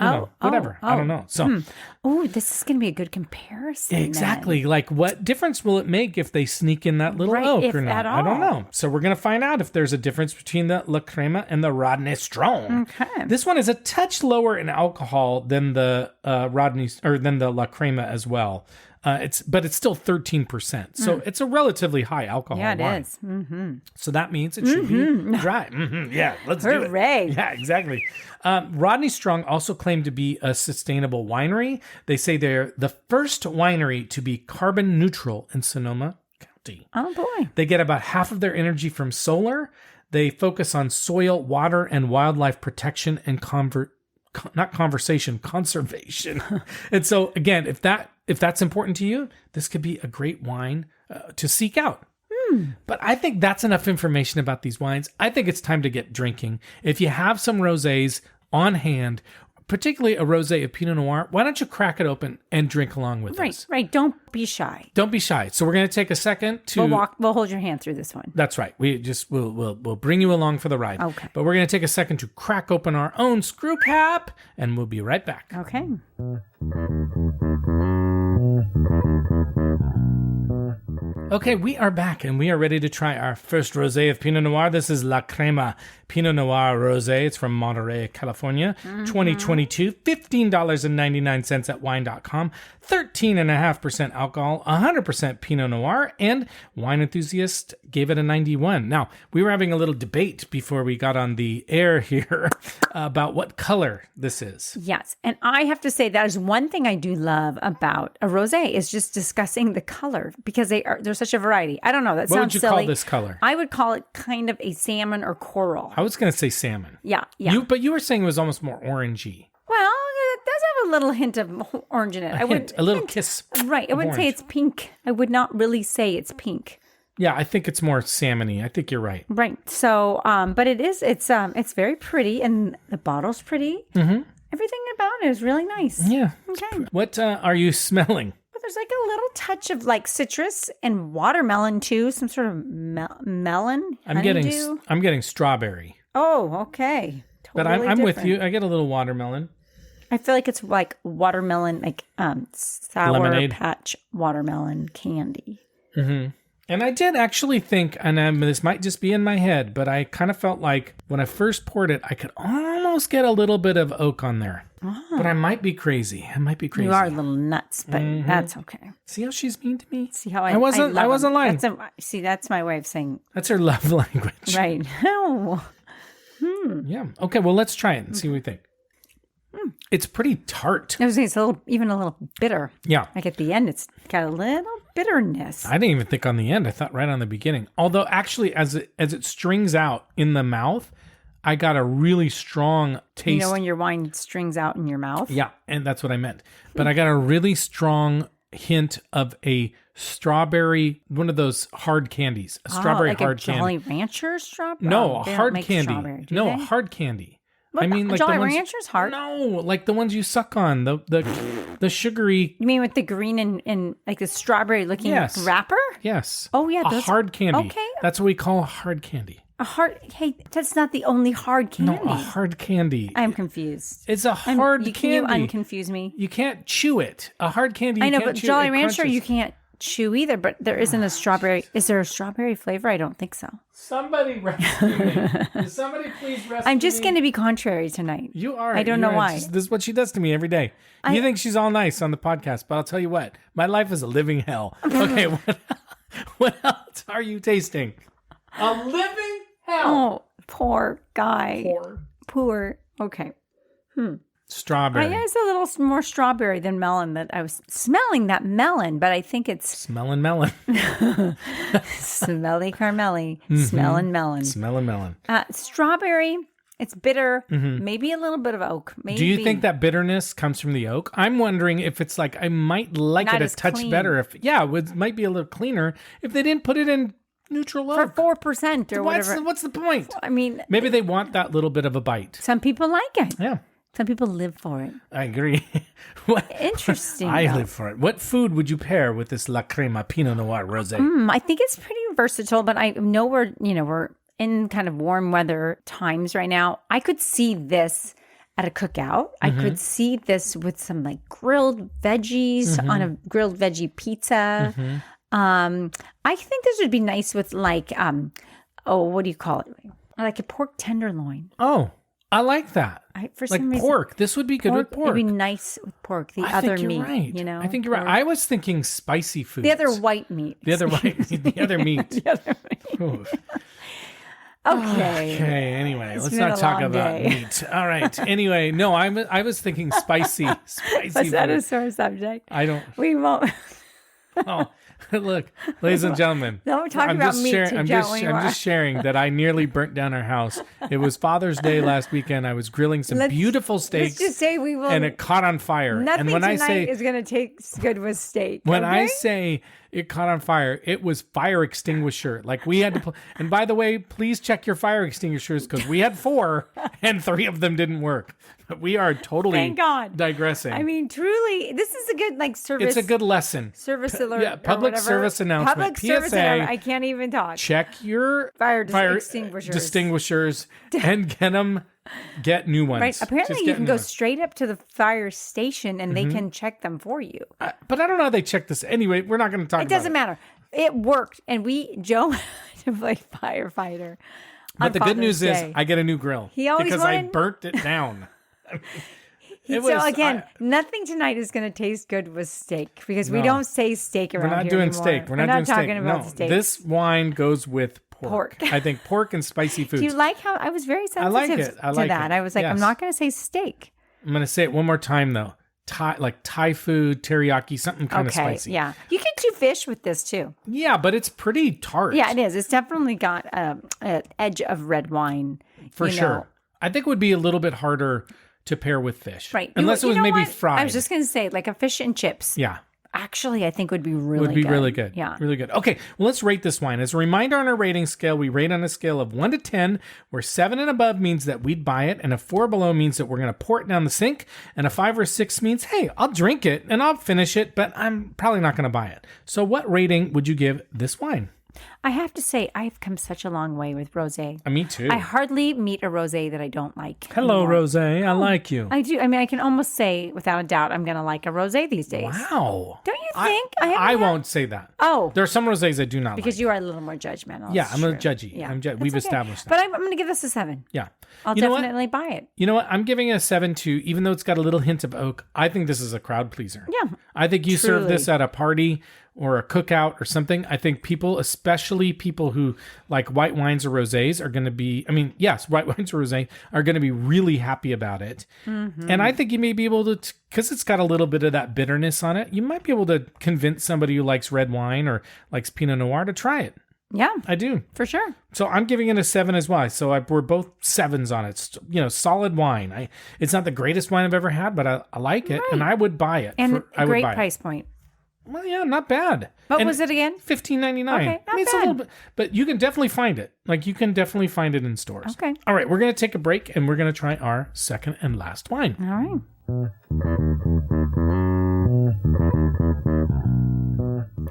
Speaker 1: whatever. I don't know. So,
Speaker 2: Oh, this is going to be a good comparison.
Speaker 1: exactly. Like, what difference will it make if they sneak in that little
Speaker 2: Right,
Speaker 1: oak
Speaker 2: if
Speaker 1: or not?
Speaker 2: at
Speaker 1: I don't
Speaker 2: all.
Speaker 1: know. So we're going to find out if there's a difference between the La Crema and the Rodney Strong.
Speaker 2: Okay.
Speaker 1: This one is a touch lower in alcohol than the than the La Crema as well. But it's still 13%. So it's a relatively high alcohol
Speaker 2: Yeah,
Speaker 1: wine.
Speaker 2: it is. Mm-hmm.
Speaker 1: So that means it should be dry. Yeah, let's do it.
Speaker 2: Hooray.
Speaker 1: Yeah, exactly. Rodney Strong also claimed to be a sustainable winery. They say they're the first winery to be carbon neutral in Sonoma County.
Speaker 2: Oh, boy.
Speaker 1: They get about half of their energy from solar. They focus on soil, water, and wildlife protection and conservation. And so again, if that's important to you, this could be a great wine to seek out. But I think that's enough information about these wines. I think it's time to get drinking. If you have some rosés on hand, particularly a rosé of Pinot Noir, why don't you crack it open and drink along with us?
Speaker 2: Right. Don't be shy.
Speaker 1: Don't be shy. So we're going to take a second to
Speaker 2: We'll hold your hand through this one.
Speaker 1: That's right. We'll bring you along for the ride.
Speaker 2: Okay.
Speaker 1: But we're going to take a second to crack open our own screw cap, and we'll be right back.
Speaker 2: Okay.
Speaker 1: Okay, we are back, and we are ready to try our first rosé of Pinot Noir. This is La Crema Pinot Noir Rosé. It's from Monterey, California, 2022, $15.99 at wine.com, 13.5% alcohol, 100% Pinot Noir, and wine enthusiast gave it a 91. Now, we were having a little debate before we got on the air here about what color this is.
Speaker 2: Yes. And I have to say that is one thing I do love about a rosé is just discussing the color because there's such a variety. I don't know. That
Speaker 1: What
Speaker 2: sounds
Speaker 1: would you
Speaker 2: silly.
Speaker 1: call this color?
Speaker 2: I would call it kind of a salmon or coral.
Speaker 1: I was going to say salmon.
Speaker 2: Yeah. Yeah.
Speaker 1: But you were saying it was almost more orangey.
Speaker 2: Well, it does have a little hint of orange in it.
Speaker 1: A little kiss.
Speaker 2: Right. I wouldn't say
Speaker 1: orange.
Speaker 2: it's pink. I would not really say it's pink.
Speaker 1: Yeah, I think it's more salmon-y. I think you're right.
Speaker 2: Right. So, but it's very pretty and the bottle's pretty. Mm-hmm. Everything about it is really nice.
Speaker 1: Yeah.
Speaker 2: Okay.
Speaker 1: What are you smelling?
Speaker 2: But there's like a little touch of like citrus and watermelon too. Some sort of melon.
Speaker 1: I'm
Speaker 2: honeydew.
Speaker 1: getting strawberry.
Speaker 2: Oh, okay.
Speaker 1: But
Speaker 2: Totally
Speaker 1: I'm with
Speaker 2: different.
Speaker 1: you. I get a little watermelon.
Speaker 2: I feel like it's like watermelon, like sour
Speaker 1: Lemonade.
Speaker 2: patch watermelon candy.
Speaker 1: And I did actually think, and this might just be in my head, but I kind of felt like when I first poured it, I could almost get a little bit of oak on there. But I might be crazy. I might be crazy.
Speaker 2: You are a little nuts, but that's okay.
Speaker 1: See how she's mean to me?
Speaker 2: See how
Speaker 1: I wasn't lying.
Speaker 2: That's my way of saying
Speaker 1: That's her love language.
Speaker 2: right. No.
Speaker 1: Yeah. Okay, well, let's try it and see what we think. It's pretty tart.
Speaker 2: I was saying it's even a little bitter.
Speaker 1: Yeah.
Speaker 2: Like at the end, it's got a little bitterness.
Speaker 1: I didn't even think on the end. I thought right on the beginning. Although actually, as it strings out in the mouth, I got a really strong taste.
Speaker 2: You know when your wine strings out in your mouth?
Speaker 1: Yeah, and that's what I meant. But I got a really strong hint of a strawberry, one of those hard candies, a strawberry
Speaker 2: like
Speaker 1: hard
Speaker 2: a Jolly
Speaker 1: candy.
Speaker 2: Rancher strawberry?
Speaker 1: No, a
Speaker 2: They don't
Speaker 1: hard
Speaker 2: make
Speaker 1: candy.
Speaker 2: strawberry, do
Speaker 1: No,
Speaker 2: they?
Speaker 1: a hard candy.
Speaker 2: What,
Speaker 1: I mean, like
Speaker 2: Jolly
Speaker 1: the ones,
Speaker 2: Rancher's hard?
Speaker 1: No, like the ones you suck on, the sugary.
Speaker 2: You mean with the green and like the strawberry looking
Speaker 1: Yes.
Speaker 2: wrapper?
Speaker 1: Yes.
Speaker 2: Oh, yeah,
Speaker 1: a
Speaker 2: those-
Speaker 1: hard candy.
Speaker 2: okay.
Speaker 1: That's what we call a hard candy.
Speaker 2: Hey, that's not the only hard candy.
Speaker 1: No, a hard candy.
Speaker 2: I'm confused.
Speaker 1: It's a hard
Speaker 2: Can
Speaker 1: candy.
Speaker 2: you unconfuse me?
Speaker 1: You can't chew it. A hard candy.
Speaker 2: I know,
Speaker 1: you can't
Speaker 2: but
Speaker 1: chew
Speaker 2: Jolly
Speaker 1: it. It
Speaker 2: Rancher,
Speaker 1: crunches.
Speaker 2: you can't chew either. But there isn't a strawberry. Is there a strawberry flavor? I don't think so.
Speaker 1: Somebody rescue me. Will somebody please rescue me?
Speaker 2: I'm just going to be contrary tonight.
Speaker 1: You are.
Speaker 2: I don't know why.
Speaker 1: This is what she does to me every day. You think she's all nice on the podcast, but I'll tell you what. My life is a living hell. Okay, what else are you tasting? A living hell.
Speaker 2: Oh, poor guy. Poor. Okay.
Speaker 1: Strawberry.
Speaker 2: I guess a little more strawberry than melon. That I was smelling that melon, but I think it's
Speaker 1: Smelling melon.
Speaker 2: smelly caramelly. Smelling melon.
Speaker 1: Smelling melon.
Speaker 2: Strawberry. It's bitter. Maybe a little bit of oak. Maybe.
Speaker 1: Do you think that bitterness comes from the oak? I'm wondering if it's like I might like
Speaker 2: Not
Speaker 1: it a
Speaker 2: as
Speaker 1: touch
Speaker 2: clean.
Speaker 1: better. It might be a little cleaner if they didn't put it in neutral oak.
Speaker 2: for 4% or whatever?
Speaker 1: What's the point?
Speaker 2: I mean,
Speaker 1: Maybe they want that little bit of a bite.
Speaker 2: some people like it.
Speaker 1: Yeah,
Speaker 2: Some people live for it.
Speaker 1: I agree. What-
Speaker 2: Interesting.
Speaker 1: I
Speaker 2: though.
Speaker 1: live for it. What food would you pair with this La Crema Pinot Noir Rosé?
Speaker 2: I think it's pretty versatile, but I know we're in kind of warm weather times right now. I could see this at a cookout. I could see this with some like grilled veggies on a grilled veggie pizza. I think this would be nice with like, what do you call it? Like a pork tenderloin.
Speaker 1: Oh, I like that.
Speaker 2: For
Speaker 1: Like
Speaker 2: some reason,
Speaker 1: pork. This would be good with pork.
Speaker 2: It'd be nice with pork. The
Speaker 1: I
Speaker 2: other
Speaker 1: think you're
Speaker 2: meat,
Speaker 1: right.
Speaker 2: you know.
Speaker 1: I think you're right.
Speaker 2: or
Speaker 1: I was thinking spicy food.
Speaker 2: the other white meat.
Speaker 1: The other white meat. The other meat.
Speaker 2: The other meat.
Speaker 1: Ooh.
Speaker 2: Okay.
Speaker 1: Okay, anyway, let's
Speaker 2: been
Speaker 1: not
Speaker 2: a
Speaker 1: talk
Speaker 2: long
Speaker 1: about
Speaker 2: day.
Speaker 1: meat. All right. Anyway, no, I was thinking spicy
Speaker 2: Was that
Speaker 1: food.
Speaker 2: a sore subject?
Speaker 1: I don't.
Speaker 2: We won't.
Speaker 1: Oh, look, ladies and gentlemen.
Speaker 2: Don't talk
Speaker 1: I'm
Speaker 2: about
Speaker 1: just
Speaker 2: meat
Speaker 1: sharing,
Speaker 2: too
Speaker 1: I'm
Speaker 2: gently,
Speaker 1: just
Speaker 2: Mark.
Speaker 1: sharing that I nearly burnt down our house. It was Father's Day last weekend. I was grilling some beautiful steaks,
Speaker 2: Let's just say we will.
Speaker 1: and it caught on fire.
Speaker 2: Nothing
Speaker 1: and when
Speaker 2: tonight
Speaker 1: I say
Speaker 2: is going to taste good with steak.
Speaker 1: when I
Speaker 2: okay?
Speaker 1: say it caught on fire, it was fire extinguisher. Like we had to. And by the way, please check your fire extinguishers because we had 4 and 3 of them didn't work. But we are totally
Speaker 2: Thank God.
Speaker 1: digressing.
Speaker 2: I mean, truly, this is a good service.
Speaker 1: it's a good lesson.
Speaker 2: service alert.
Speaker 1: Yeah,
Speaker 2: or
Speaker 1: public
Speaker 2: whatever.
Speaker 1: service announcement.
Speaker 2: Public service
Speaker 1: PSA.
Speaker 2: announcement. I can't even talk.
Speaker 1: Check your
Speaker 2: Fire extinguishers.
Speaker 1: distinguishers and get new ones.
Speaker 2: Right. Apparently,
Speaker 1: Just
Speaker 2: you
Speaker 1: get
Speaker 2: can
Speaker 1: new
Speaker 2: go
Speaker 1: ones.
Speaker 2: straight up to the fire station and they can check them for you.
Speaker 1: But I don't know how they check this. Anyway, we're not going to talk
Speaker 2: It
Speaker 1: about
Speaker 2: doesn't matter. It worked, and Joe had to play firefighter.
Speaker 1: But the good news is
Speaker 2: Day.
Speaker 1: I get a new grill.
Speaker 2: He always
Speaker 1: because I
Speaker 2: wanted-
Speaker 1: burnt it down.
Speaker 2: So again, nothing tonight is going to taste good with steak because we
Speaker 1: No.
Speaker 2: don't say steak around
Speaker 1: We're not
Speaker 2: here
Speaker 1: doing
Speaker 2: anymore.
Speaker 1: steak. We're not doing
Speaker 2: talking
Speaker 1: steak.
Speaker 2: about
Speaker 1: No,
Speaker 2: steak.
Speaker 1: this wine goes with pork.
Speaker 2: Pork.
Speaker 1: I think pork and spicy foods.
Speaker 2: Do you like how I was very sensitive
Speaker 1: like it. I
Speaker 2: to
Speaker 1: like
Speaker 2: that?
Speaker 1: it.
Speaker 2: I was like, I'm
Speaker 1: Yes.
Speaker 2: not going to say steak.
Speaker 1: I'm going to say it one more time though. Thai food, teriyaki, something kind of
Speaker 2: Okay,
Speaker 1: spicy.
Speaker 2: yeah. You can do fish with this too.
Speaker 1: Yeah, but it's pretty tart.
Speaker 2: Yeah, it is. It's definitely got an edge of red wine.
Speaker 1: For
Speaker 2: you
Speaker 1: sure.
Speaker 2: know.
Speaker 1: I think it would be a little bit harder to pair with fish.
Speaker 2: Right.
Speaker 1: Unless it was
Speaker 2: know
Speaker 1: maybe
Speaker 2: what?
Speaker 1: fried.
Speaker 2: I was just going to say, like a fish and chips.
Speaker 1: Yeah.
Speaker 2: Actually, I think would be really
Speaker 1: Would be
Speaker 2: good.
Speaker 1: really good.
Speaker 2: Yeah.
Speaker 1: Really good. Okay. Well, let's rate this wine. As a reminder on our rating scale, we rate on a scale of 1 to 10, where 7 and above means that we'd buy it, and a 4 below means that we're going to pour it down the sink, and a 5 or 6 means, hey, I'll drink it and I'll finish it, but I'm probably not going to buy it. So what rating would you give this wine?
Speaker 2: I have to say, I've come such a long way with rosé.
Speaker 1: Me too.
Speaker 2: I hardly meet a rosé that I don't like.
Speaker 1: Hello,
Speaker 2: anymore.
Speaker 1: Rosé. I like you.
Speaker 2: I do. I mean, I can almost say without a doubt I'm going to like a rosé these days.
Speaker 1: Wow.
Speaker 2: Don't you think?
Speaker 1: I won't say that.
Speaker 2: Oh,
Speaker 1: There are some rosés I do not
Speaker 2: because
Speaker 1: like.
Speaker 2: you are a little more judgmental.
Speaker 1: Yeah,
Speaker 2: It's
Speaker 1: I'm a
Speaker 2: true.
Speaker 1: judgy.
Speaker 2: Yeah,
Speaker 1: We've
Speaker 2: that's okay.
Speaker 1: established that.
Speaker 2: But I'm going to give this a 7.
Speaker 1: Yeah.
Speaker 2: I'll
Speaker 1: You know what?
Speaker 2: definitely buy it.
Speaker 1: You know what? I'm giving it a 7 too, even though it's got a little hint of oak. I think this is a crowd pleaser.
Speaker 2: Yeah.
Speaker 1: I think you serve
Speaker 2: Truly.
Speaker 1: this at a party or a cookout or something. I think people, especially people who like white wines or rosés, are going to be, white wines or rosé are going to be really happy about it.
Speaker 2: Mm-hmm.
Speaker 1: And I think you may be able to, because it's got a little bit of that bitterness on it, you might be able to convince somebody who likes red wine or likes Pinot Noir to try it.
Speaker 2: Yeah,
Speaker 1: I do.
Speaker 2: for sure.
Speaker 1: So I'm giving it a 7 as well. So we're both 7s on it. It's, solid wine. It's not the greatest wine I've ever had, but I like it, and I would buy it.
Speaker 2: And
Speaker 1: I
Speaker 2: a
Speaker 1: would
Speaker 2: great
Speaker 1: buy
Speaker 2: price point.
Speaker 1: It. Well, yeah, not bad.
Speaker 2: What
Speaker 1: And
Speaker 2: was it again?
Speaker 1: $15.99.
Speaker 2: Okay, not
Speaker 1: it's a
Speaker 2: bad.
Speaker 1: little bit, but you can definitely find it. Like you can definitely find it in stores.
Speaker 2: Okay.
Speaker 1: All right, we're gonna take a break, and we're gonna try our second and last wine.
Speaker 2: All right.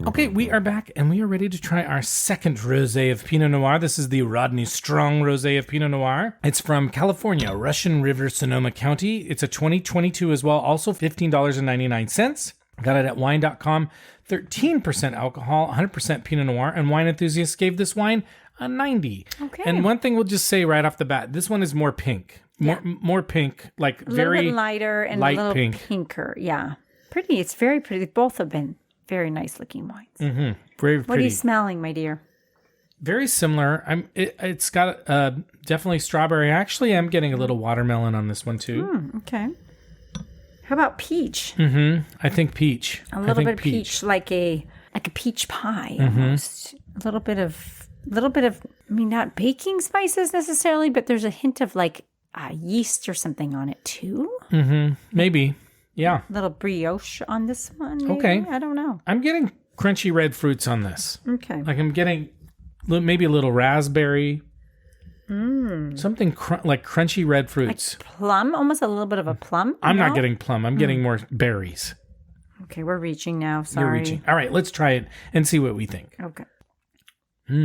Speaker 1: Okay, we are back and we are ready to try our second rosé of Pinot Noir. This is the Rodney Strong Rosé of Pinot Noir. It's from California, Russian River, Sonoma County. It's a 2022 as well, also $15.99. Got it at wine.com. 13% alcohol, 100% Pinot Noir, and wine enthusiasts gave this wine a 90.
Speaker 2: Okay.
Speaker 1: And one thing we'll just say right off the bat, this one is more pink. More pink, like
Speaker 2: A
Speaker 1: very
Speaker 2: little bit lighter and
Speaker 1: light
Speaker 2: a little
Speaker 1: pink.
Speaker 2: pinker. Yeah. Pretty. It's very pretty. Both have been very nice looking wines.
Speaker 1: Very pretty.
Speaker 2: What are you smelling, my dear?
Speaker 1: Very similar. It's got definitely strawberry. Actually, I'm getting a little watermelon on this one too.
Speaker 2: Okay. How about peach?
Speaker 1: I think peach.
Speaker 2: A little bit of peach, like a peach pie almost. A little bit of. I mean, not baking spices necessarily, but there's a hint of like yeast or something on it too.
Speaker 1: Maybe. Yeah.
Speaker 2: A little brioche on this one. Maybe?
Speaker 1: Okay.
Speaker 2: I don't know.
Speaker 1: I'm getting crunchy red fruits on this.
Speaker 2: Okay.
Speaker 1: Like I'm getting maybe a little raspberry. Something like crunchy red fruits.
Speaker 2: Plum, almost a little bit of a plum.
Speaker 1: I'm not getting plum. I'm getting more berries.
Speaker 2: Okay, we're reaching now. Sorry.
Speaker 1: You're reaching. All right, let's try it and see what we think.
Speaker 2: Okay.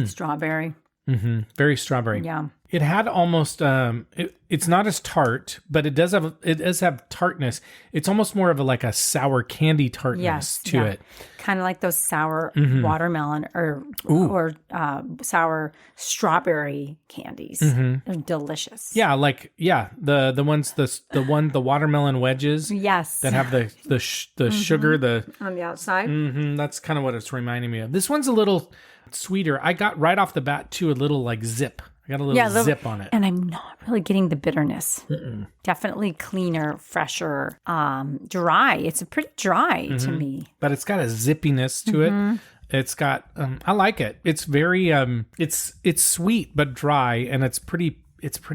Speaker 2: Strawberry.
Speaker 1: Very strawberry.
Speaker 2: Yeah.
Speaker 1: It had almost it's not as tart, but it does have tartness. It's almost more of a sour candy tartness to it.
Speaker 2: Kind of like those sour watermelon or sour strawberry candies. They're delicious.
Speaker 1: Yeah, the ones the watermelon wedges.
Speaker 2: Yes.
Speaker 1: That have the sugar
Speaker 2: On the outside.
Speaker 1: That's kind of what it's reminding me of. This one's a little sweeter. I got right off the bat too a little like zip. I got a little zip on it.
Speaker 2: And I'm not really getting the bitterness. Definitely cleaner, fresher, dry. It's pretty dry to me.
Speaker 1: But it's got a zippiness to it. It's got I like it. It's very it's sweet but dry, and it's pretty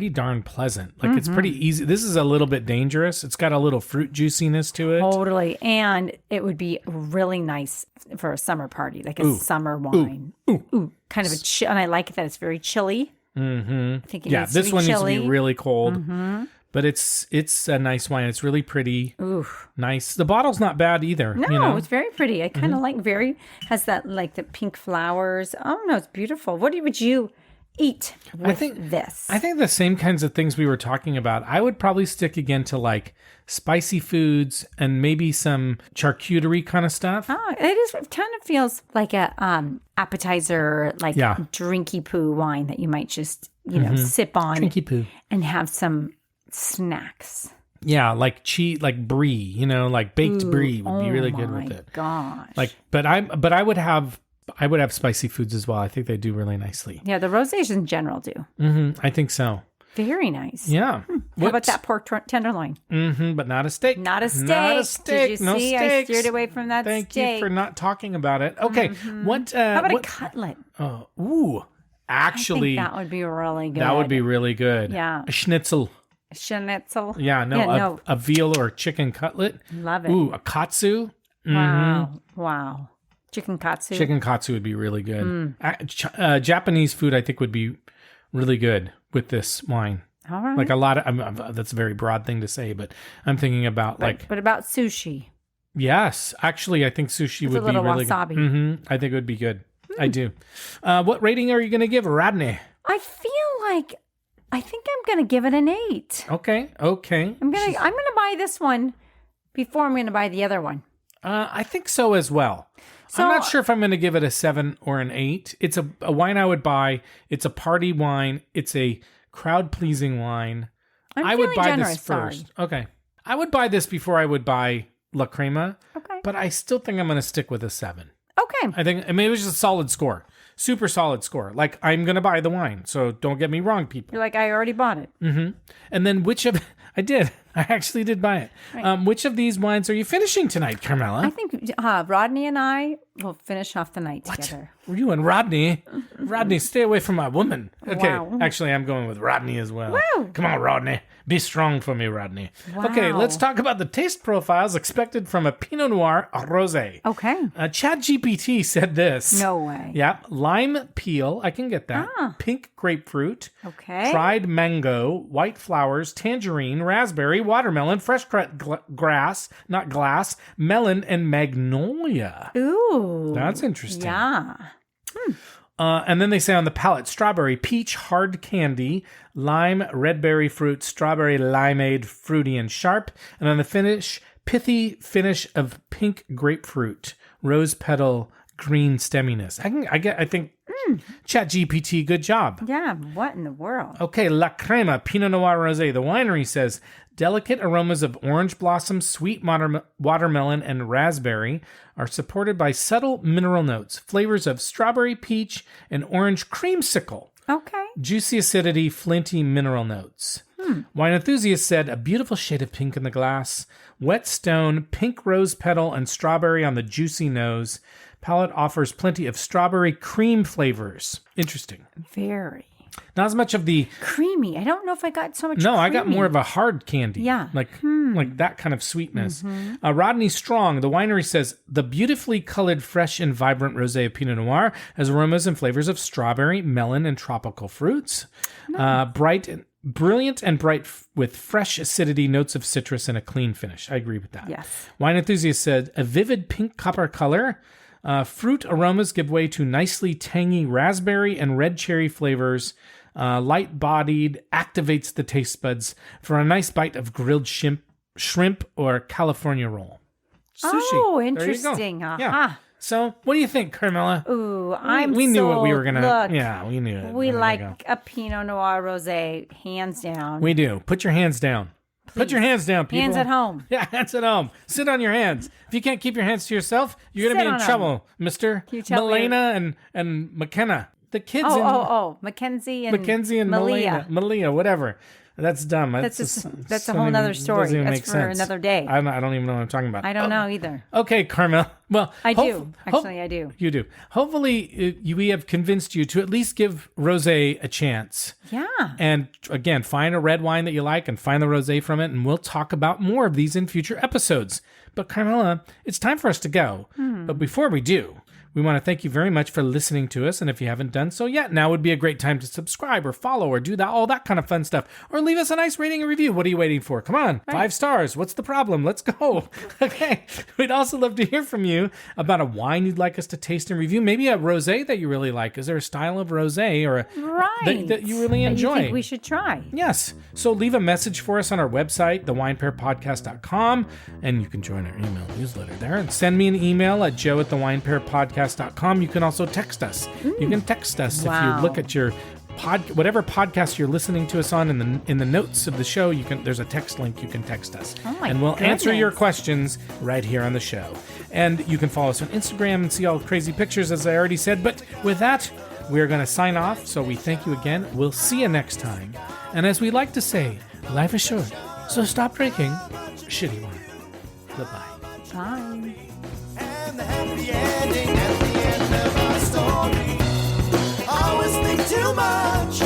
Speaker 1: darn pleasant. Like it's pretty easy. This is a little bit dangerous. It's got a little fruit juiciness to it.
Speaker 2: Totally. And it would be really nice for a summer party, like a summer wine. Ooh. Kind of and I like it that it's very chilly. I think it needs to
Speaker 1: this
Speaker 2: be
Speaker 1: one
Speaker 2: chilly.
Speaker 1: needs to be really cold. But it's a nice wine. It's really pretty.
Speaker 2: Ooh.
Speaker 1: Nice. The bottle's not bad either.
Speaker 2: No, it's very pretty. I kind of like has that like the pink flowers. Oh no, it's beautiful. What would you eat with this?
Speaker 1: I think the same kinds of things we were talking about. I would probably stick again to like spicy foods and maybe some charcuterie kind of stuff.
Speaker 2: Oh, it kind of feels like a appetizer, like drinky poo wine that you might just sip on
Speaker 1: Drinky poo
Speaker 2: and have some snacks.
Speaker 1: Yeah, like cheese, like brie, like baked brie would be really good with it.
Speaker 2: Gosh.
Speaker 1: But I would have spicy foods as well. I think they do really nicely.
Speaker 2: Yeah, the rosés in general do.
Speaker 1: I think so.
Speaker 2: Very nice.
Speaker 1: Yeah.
Speaker 2: How about that pork tenderloin?
Speaker 1: But not a steak.
Speaker 2: Not a steak.
Speaker 1: Not a steak.
Speaker 2: Did you
Speaker 1: No
Speaker 2: see?
Speaker 1: steaks.
Speaker 2: I steered away from that
Speaker 1: Thank
Speaker 2: steak.
Speaker 1: you for not talking about it. Okay.
Speaker 2: How about a cutlet?
Speaker 1: Actually,
Speaker 2: I think that would be really good.
Speaker 1: that would be really good.
Speaker 2: Yeah.
Speaker 1: A schnitzel.
Speaker 2: Schnitzel.
Speaker 1: Yeah, a veal or chicken cutlet.
Speaker 2: Love it.
Speaker 1: Ooh, a katsu.
Speaker 2: Wow. Chicken katsu.
Speaker 1: Chicken katsu would be really good. Japanese food, I think, would be really good with this wine.
Speaker 2: All right.
Speaker 1: Like a lot of, that's a very broad thing to say, but I'm thinking about
Speaker 2: But about sushi.
Speaker 1: Yes, actually, I think sushi would be really
Speaker 2: wasabi.
Speaker 1: good. I think it would be good. I do. What rating are you going to give Rodney?
Speaker 2: I think I'm going to give it an 8.
Speaker 1: Okay.
Speaker 2: I'm going to buy this one before I'm going to buy the other one.
Speaker 1: I think so as well.
Speaker 2: So,
Speaker 1: I'm not sure if I'm going to give it a 7 or an 8. It's a wine I would buy. It's a party wine. It's a crowd-pleasing wine. I would buy this first.
Speaker 2: Sorry.
Speaker 1: Okay. I would buy this before I would buy La Crema.
Speaker 2: Okay.
Speaker 1: But I still think I'm going to stick with a 7.
Speaker 2: Okay.
Speaker 1: I think, it was just a solid score. Super solid score. Like, I'm going to buy the wine. So don't get me wrong, people.
Speaker 2: You're like, I already bought it.
Speaker 1: And then I did. I actually did buy it. Right. Which of these wines are you finishing tonight, Carmela?
Speaker 2: I think Rodney and I will finish off the night together.
Speaker 1: You and Rodney? Rodney, stay away from my woman. Okay,
Speaker 2: Wow.
Speaker 1: Actually, I'm going with Rodney as well.
Speaker 2: Wow.
Speaker 1: Come on, Rodney. Be strong for me, Rodney.
Speaker 2: Wow.
Speaker 1: Okay, let's talk about the taste profiles expected from a Pinot Noir Rosé.
Speaker 2: Okay.
Speaker 1: ChatGPT said this.
Speaker 2: No way.
Speaker 1: Yeah, lime peel. I can get that. Pink grapefruit.
Speaker 2: Okay.
Speaker 1: Dried mango, white flowers, tangerine, raspberry, watermelon, fresh cut grass, not glass, melon, and magnolia.
Speaker 2: Ooh.
Speaker 1: That's interesting.
Speaker 2: Yeah.
Speaker 1: And then they say on the palate, strawberry, peach, hard candy, lime, red berry fruit, strawberry, limeade, fruity and sharp. And on the finish, pithy finish of pink grapefruit, rose petal, green stemminess. I think ChatGPT, good job.
Speaker 2: Yeah, what in the world?
Speaker 1: Okay, La Crema, Pinot Noir Rosé. The winery says delicate aromas of orange blossom, sweet watermelon, and raspberry are supported by subtle mineral notes, flavors of strawberry, peach, and orange creamsicle.
Speaker 2: Okay.
Speaker 1: Juicy acidity, flinty mineral notes. Wine enthusiast said a beautiful shade of pink in the glass, wet stone, pink rose petal, and strawberry on the juicy nose. Palette offers plenty of strawberry cream flavors. Interesting.
Speaker 2: Very.
Speaker 1: Not as much of the...
Speaker 2: Creamy. I don't know if I got so much
Speaker 1: No,
Speaker 2: creamy.
Speaker 1: I got more of a hard candy.
Speaker 2: Yeah.
Speaker 1: Like that kind of sweetness. Rodney Strong, the winery says, the beautifully colored, fresh, and vibrant rosé of Pinot Noir has aromas and flavors of strawberry, melon, and tropical fruits. Brilliant and bright with fresh acidity, notes of citrus, and a clean finish. I agree with that.
Speaker 2: Yes.
Speaker 1: Wine enthusiast said, a vivid pink copper color. Fruit aromas give way to nicely tangy raspberry and red cherry flavors. Light-bodied, activates the taste buds for a nice bite of grilled shrimp or California roll. Sushi.
Speaker 2: Oh,
Speaker 1: There you go.
Speaker 2: interesting.
Speaker 1: Yeah. So, what do you think, Carmela?
Speaker 2: Ooh,
Speaker 1: We knew what we were gonna.
Speaker 2: Look,
Speaker 1: Yeah, we knew it.
Speaker 2: we
Speaker 1: There you
Speaker 2: like
Speaker 1: go.
Speaker 2: a Pinot Noir Rosé, hands down.
Speaker 1: We do. Put your hands down. Put your hands down, people.
Speaker 2: Hands at home.
Speaker 1: Yeah, hands at home. Sit on your hands. If you can't keep your hands to yourself, you're going to
Speaker 2: Sit
Speaker 1: be in
Speaker 2: on 'em.
Speaker 1: trouble, Mister
Speaker 2: you tell me?
Speaker 1: Melena and McKenna. The kids in
Speaker 2: Mackenzie and
Speaker 1: Mackenzie and
Speaker 2: Malia.
Speaker 1: Malia, whatever. That's dumb.
Speaker 2: That's a whole
Speaker 1: doesn't
Speaker 2: nother
Speaker 1: even-
Speaker 2: story.
Speaker 1: doesn't even
Speaker 2: That's
Speaker 1: make
Speaker 2: for
Speaker 1: sense.
Speaker 2: another day.
Speaker 1: I don't even know what I'm talking about.
Speaker 2: I don't know either.
Speaker 1: Okay, Carmel. Well,
Speaker 2: I do. Actually, I do.
Speaker 1: You do. Hopefully, we have convinced you to at least give rosé a chance.
Speaker 2: Yeah.
Speaker 1: And again, find a red wine that you like and find the rosé from it, and we'll talk about more of these in future episodes. But Carmela, it's time for us to go. But before we do, we want to thank you very much for listening to us. And if you haven't done so yet, now would be a great time to subscribe or follow or do that, all that kind of fun stuff. Or leave us a nice rating and review. What are you waiting for? Come on, 5 stars. What's the problem? Let's go. Okay. We'd also love to hear from you about a wine you'd like us to taste and review. Maybe a rosé that you really like. Is there a style of rosé or that you really enjoy?
Speaker 2: You think we should try?
Speaker 1: Yes. So leave a message for us on our website, thewinepairpodcast.com, and you can join our email newsletter there. And send me an email at joe@thewinepairpodcast.com. You can also text us. You can text us if you look at your whatever podcast you're listening to us on in the notes of the show. There's a text link. You can text us, and we'll answer your questions right here on the show. And you can follow us on Instagram and see all crazy pictures, as I already said. But with that, we're going to sign off. So we thank you again. We'll see you next time. And as we like to say, life is short, so stop drinking shitty wine. Goodbye.
Speaker 2: Bye.
Speaker 3: And the happy ending at the end of our story. Always think too much.